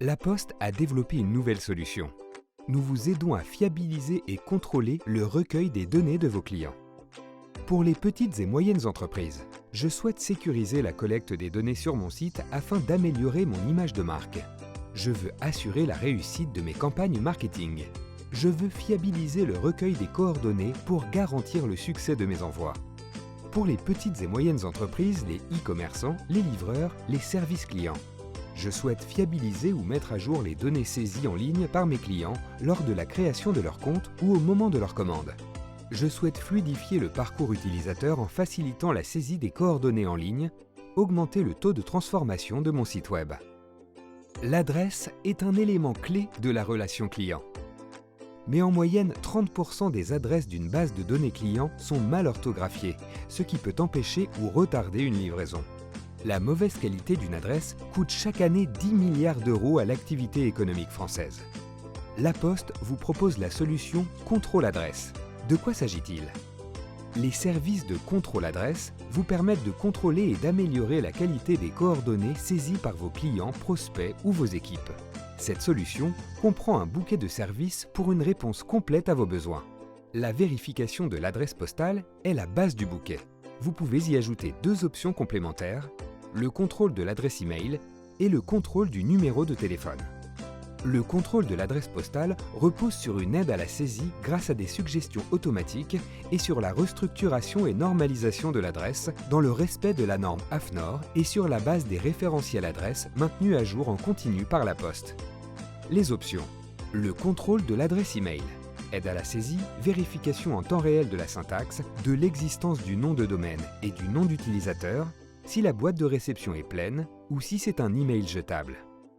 La Poste a développé une nouvelle solution. Nous vous aidons à fiabiliser et contrôler le recueil des données de vos clients. Pour les petites et moyennes entreprises, je souhaite sécuriser la collecte des données sur mon site afin d'améliorer mon image de marque. Je veux assurer la réussite de mes campagnes marketing. Je veux fiabiliser le recueil des coordonnées pour garantir le succès de mes envois. Pour les petites et moyennes entreprises, les e-commerçants, les livreurs, les services clients, je souhaite fiabiliser ou mettre à jour les données saisies en ligne par mes clients lors de la création de leur compte ou au moment de leur commande. Je souhaite fluidifier le parcours utilisateur en facilitant la saisie des coordonnées en ligne, augmenter le taux de transformation de mon site web. L'adresse est un élément clé de la relation client. Mais en moyenne, 30% des adresses d'une base de données clients sont mal orthographiées, ce qui peut empêcher ou retarder une livraison. La mauvaise qualité d'une adresse coûte chaque année 10 milliards d'euros à l'activité économique française. La Poste vous propose la solution Contrôle Adresse. De quoi s'agit-il? Les services de contrôle adresse vous permettent de contrôler et d'améliorer la qualité des coordonnées saisies par vos clients, prospects ou vos équipes. Cette solution comprend un bouquet de services pour une réponse complète à vos besoins. La vérification de l'adresse postale est la base du bouquet. Vous pouvez y ajouter deux options complémentaires, le contrôle de l'adresse email et le contrôle du numéro de téléphone. Le contrôle de l'adresse postale repose sur une aide à la saisie grâce à des suggestions automatiques et sur la restructuration et normalisation de l'adresse dans le respect de la norme AFNOR et sur la base des référentiels adresses maintenus à jour en continu par la Poste. Les options. Le contrôle de l'adresse email. Aide à la saisie, vérification en temps réel de la syntaxe, de l'existence du nom de domaine et du nom d'utilisateur, si la boîte de réception est pleine ou si c'est un email jetable.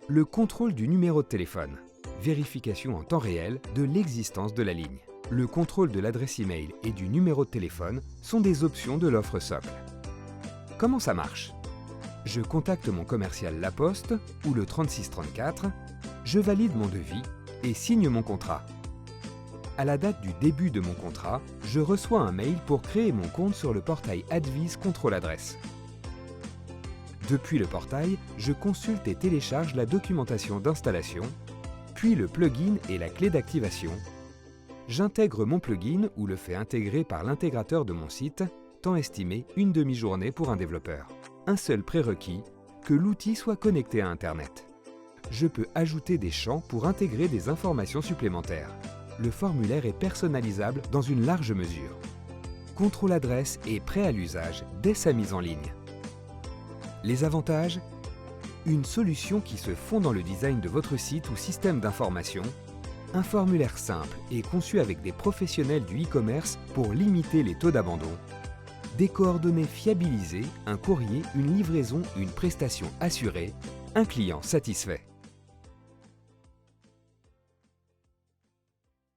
Le contrôle du numéro de téléphone. Vérification en temps réel de l'existence de la ligne. Le contrôle de l'adresse email et du numéro de téléphone sont des options de l'offre socle. Comment ça marche? Je contacte mon commercial La Poste ou le 3634, je valide mon devis et signe mon contrat. À la date du début de mon contrat, je reçois un mail pour créer mon compte sur le portail Advise Contrôle Adresse. Depuis le portail, je consulte et télécharge la documentation d'installation, puis le plugin et la clé d'activation. J'intègre mon plugin ou le fais intégrer par l'intégrateur de mon site, temps estimé une demi-journée pour un développeur. Un seul prérequis, que l'outil soit connecté à Internet. Je peux ajouter des champs pour intégrer des informations supplémentaires. Le formulaire est personnalisable dans une large mesure. Contrôle adresse est prêt à l'usage dès sa mise en ligne. Les avantages? Une solution qui se fond dans le design de votre site ou système d'information, un formulaire simple et conçu avec des professionnels du e-commerce pour limiter les taux d'abandon, des coordonnées fiabilisées, un courrier, une livraison, une prestation assurée, un client satisfait.